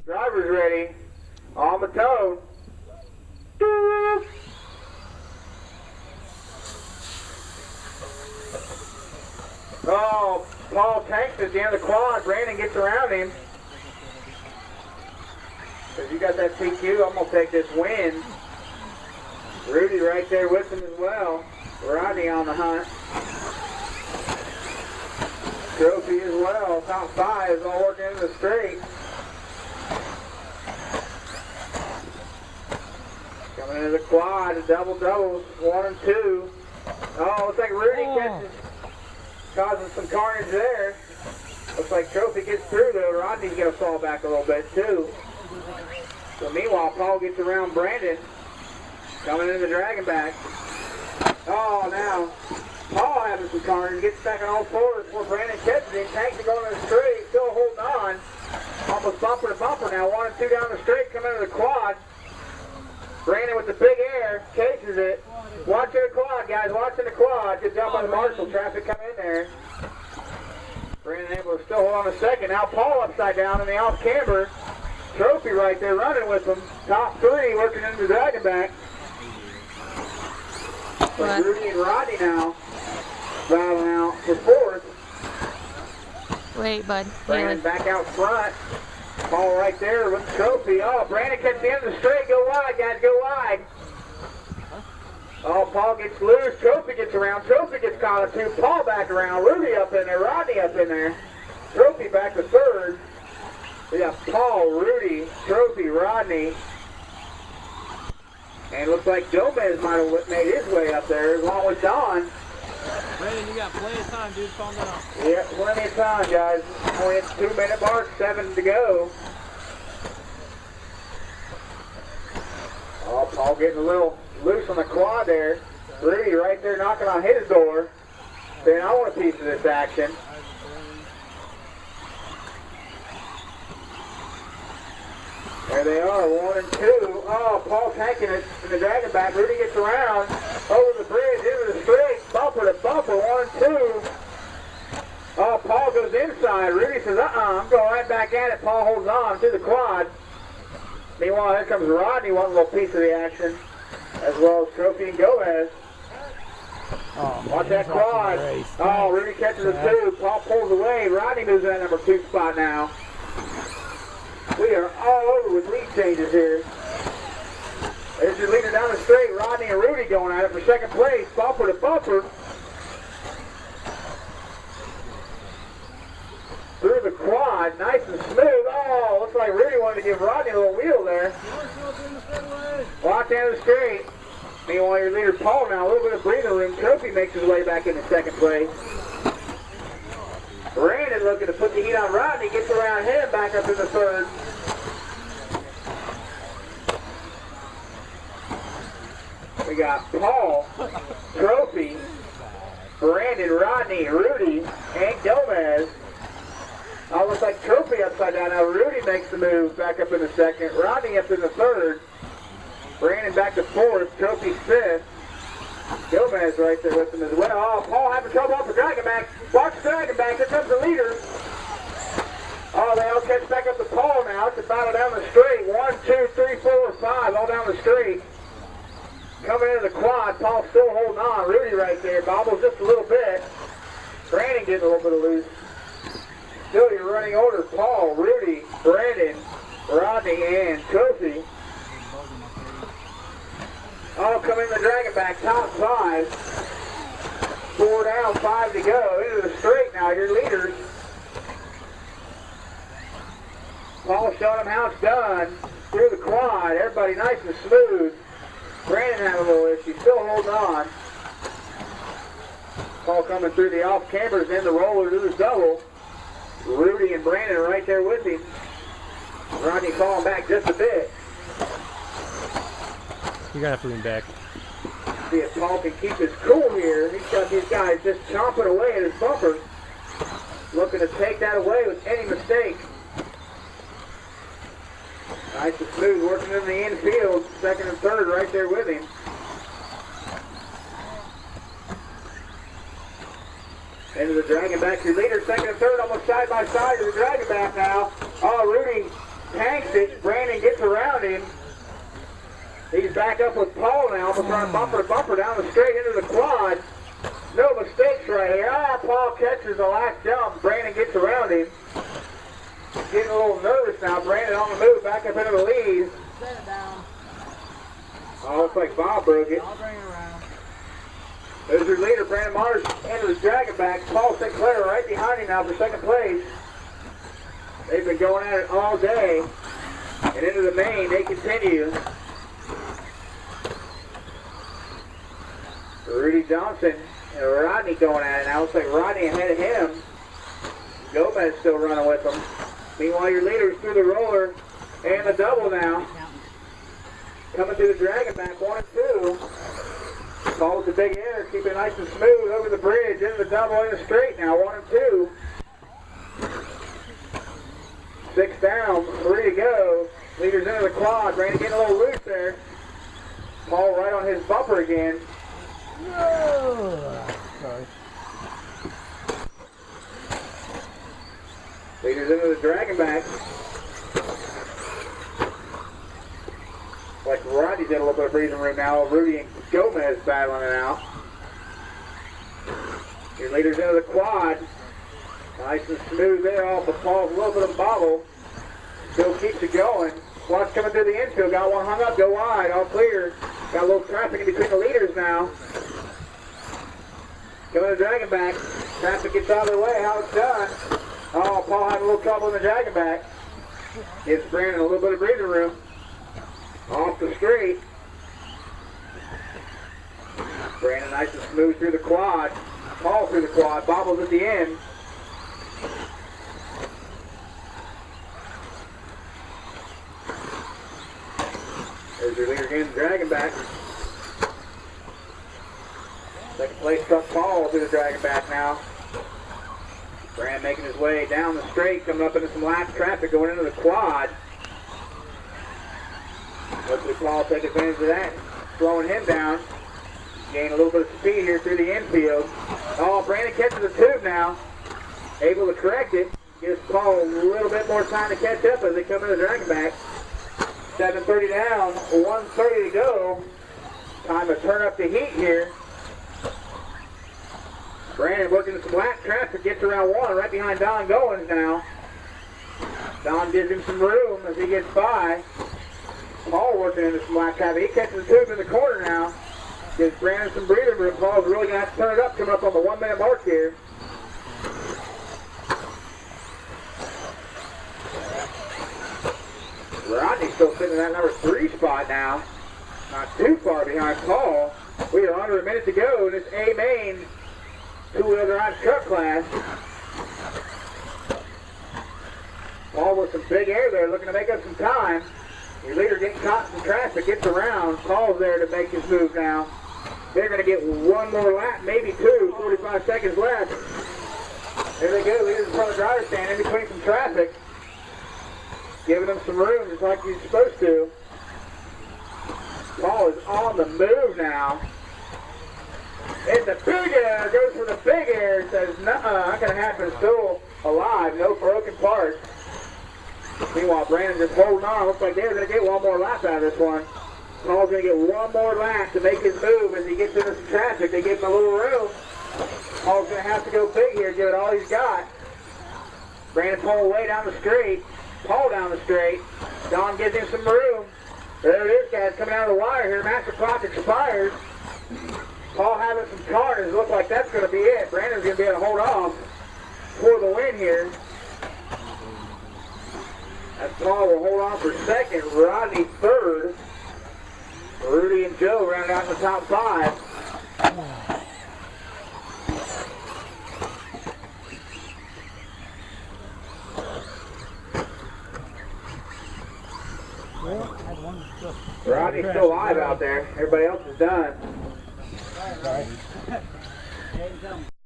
Driver's ready. On the toe. Oh, Paul tanks at the end of the quad. Brandon gets around him. Because you got that TQ, I'm going to take this win. Rudy right there with him as well. Rodney on the hunt. Trophy as well. Top 5 is all working into the straight. Coming into the quad, double-doubles, 1 and 2. Oh, looks like Rudy causing some carnage there. Looks like Trophy gets through though. Rodney's going to fall back a little bit too. So meanwhile, Paul gets around Brandon. Coming into the dragon back. Oh, now Paul having some carnage. Gets back on all fours before Brandon catches him. Tanks are going to the straight. Still holding on. Almost bumper to bumper now. 1 and 2 down the straight. Coming into the quad. Brandon with the big air. Cases it. Watching the quad, guys. Watching the quad. Good job by the marshal. Traffic coming in there. Brandon able to still hold on a second. Now Paul upside down in the off camber. Trophy right there running with them. Top 3 working into the dragon back. But Rudy and Rodney now battling out for 4th. Wait, bud. Brandon back out front. Paul right there with the Trophy. Oh, Brandon gets the end of the straight. Go wide, guys. Go wide. Oh, Paul gets loose. Trophy gets around. Trophy gets caught up too. Paul back around. Rudy up in there. Rodney up in there. Trophy back to 3rd. We got Paul, Rudy, Trophy, Rodney. And looks like Gomez might have made his way up there along with Don. Brandon, you got plenty of time, dude. Calm down. Yeah, plenty of time, guys. Only at the 2-minute mark, 7 to go. Oh, Paul getting a little loose on the quad there. Rudy right there knocking on his door, saying, I want a piece of this action. There they are, 1 and 2. Oh, Paul tanking it in the dragon back. Rudy gets around, over the bridge, into the straight, bumper to bumper, 1 and 2. Oh, Paul goes inside. Rudy says, I'm going right back at it. Paul holds on to the quad. Meanwhile, here comes Rodney, wanting a little piece of the action, as well as Trophy and Gomez. Oh, watch that quad. Oh, Rudy catches the 2. Paul pulls away. Rodney moves to that number 2 spot now. We are all over with lead changes here. There's your leader down the straight. Rodney and Rudy going at it for 2nd place. Bumper to bumper. Through the quad. Nice and smooth. Oh, looks like Rudy wanted to give Rodney a little wheel there. Walk down the straight. Meanwhile, your leader Paul now, a little bit of breathing room. Trophy makes his way back into 2nd place. Brandon looking to put the heat on Rodney, gets around him, back up in the 3rd. We got Paul, Trophy, Brandon, Rodney, Rudy, and Gomez. Oh, looks like Trophy upside down. Now Rudy makes the move back up in the 2nd. Rodney up in the 3rd. Brandon back to 4th. Trophy 5th. Gomez right there with him as well. Oh, Paul having trouble off the dragon back. Watch the dragon back. Here comes the leader. Oh, they all catch back up to Paul now. It's a battle down the straight. 1, 2, 3, 4, 5. All down the straight. Coming into the quad. Paul still holding on. Rudy right there. Bobbles just a little bit. Brandon getting a little bit of loose. Still your running order. Paul, Rudy, Brandon, Rodney, and Trophy. Oh, coming in the dragon back, top 5. 4 down, 5 to go. Into the straight now, your leaders. Paul showing them how it's done. Through the quad, everybody nice and smooth. Brandon having a little issue, still holding on. Paul coming through the off cameras and the roller to the double. Rudy and Brandon are right there with him. Rodney falling back just a bit. You're gonna have to lean back. See if Paul can keep his cool here. He's got these guys just chomping away at his bumper. Looking to take that away with any mistake. Nice and smooth, working in the infield. 2nd and 3rd right there with him. Into the dragon back, your leader, 2nd and 3rd, almost side by side to the dragon back now. Oh, Rudy tanks Brandon gets around him. He's back up with Paul now, almost running bumper to bumper down the straight into the quad. No mistakes right here. Paul catches the last jump. Brandon gets around him. Getting a little nervous now. Brandon on the move, back up into the lead. Set it down. Oh, looks like Bob broke it. I'll bring it around. There's your leader, Brandon Mars, enters dragging back. Paul Sinclair right behind him now for second place. They've been going at it all day. And into the main, they continue. Rudy Johnson and Rodney going at it now. Looks like Rodney ahead of him. Gomez still running with them. Meanwhile, your leaders through the roller and the double now. Coming through the dragon back, 1 and 2. Paul with the big air, keeping it nice and smooth over the bridge, into the double, in the straight now, 1 and 2. 6 down, 3 to go. Leaders into the quad, Brandon getting a little loose there. Paul right on his bumper again. Sorry. Leaders into the dragon back. Like Rodney's in a little bit of breathing room now. Rudy and Gomez battling it out. Your leaders into the quad. Nice and smooth there off the Paul's a little bit of bobble. Still keeps it going. Squad's coming through the infield. Got one hung up, go wide, all clear. Got a little traffic in between the leaders now. Coming to the dragon back. Traffic gets out of the way. How it's done. Oh, Paul having a little trouble in the dragon back. Gives Brandon a little bit of breathing room. Off the straight. Brandon nice and smooth through the quad. Paul through the quad. Bobbles at the end. There's your leader again, dragging back. Second place truck Paul through the dragging back now. Brandon making his way down the straight, coming up into some lap traffic, going into the quad. Hopefully Paul take advantage of that, slowing him down. Gain a little bit of speed here through the infield. Oh, Brandon catches the tube now. Able to correct it. Gives Paul a little bit more time to catch up as they come into the dragon back. 7:30 down, 1:30 to go. Time to turn up the heat here. Brandon working some lap traffic, gets around one, right behind Don Goins now. Don gives him some room as he gets by. Paul working into some lap traffic. He catches the tube in the corner now. Gives Brandon some breathing room. Paul's really going to have to turn it up, coming up on the 1 minute mark here. Rodney's still sitting in that number 3 spot now. Not too far behind Paul. We are under a minute to go in this A main two-wheel drive truck class. Paul with some big air there, looking to make up some time. Your leader getting caught in traffic, gets around. Paul's there to make his move now. They're going to get one more lap, maybe two, 45 seconds left. There they go, leaders in front of the driver's stand, in between some traffic. Giving them some room, just like he's supposed to. Paul is on the move now. And the big air, goes for the big air, says, nuh-uh, not going to happen, still alive, no broken parts. Meanwhile, Brandon just holding on. Looks like they're going to get one more lap out of this one. Paul's going to get one more lap to make his move as he gets into some traffic. They give him a little room. Paul's going to have to go big here, give it all he's got. Brandon Paul way down the straight. Paul down the straight. Don gives him some room. There it is, guys, coming out of the wire here. Master clock expires. Paul having some corners. Looks like that's going to be it. Brandon's going to be able to hold off for the win here. As Paul will hold on for second. Rodney third. Rudy and Joe round out in the top 5. Rodney's still alive out there. Everybody else is done. Sorry.